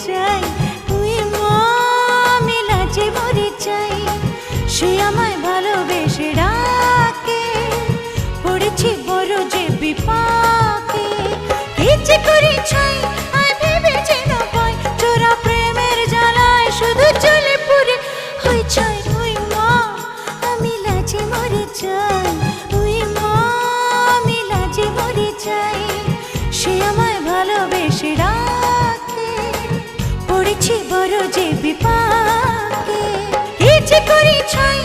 চাই, তুই মা আমি লাজে মরে চাই। সে আমায় ভালোবেসে ডাকে, পড়েছি বড় যে বিপাকে। কি যে করি ছাই আয় ভেবে যেন পাই, চোরা প্রেমের জ্বালায় শুধু চলে পুরে হই চাই। তুই মা আমি লাজে মরে চাই, তুই মা আমি লাজে মরে চাই। সে আমায় ভালোবেসে ডাকে, পড়েছি বড় যে বিপাকে। কি যে করি ছাই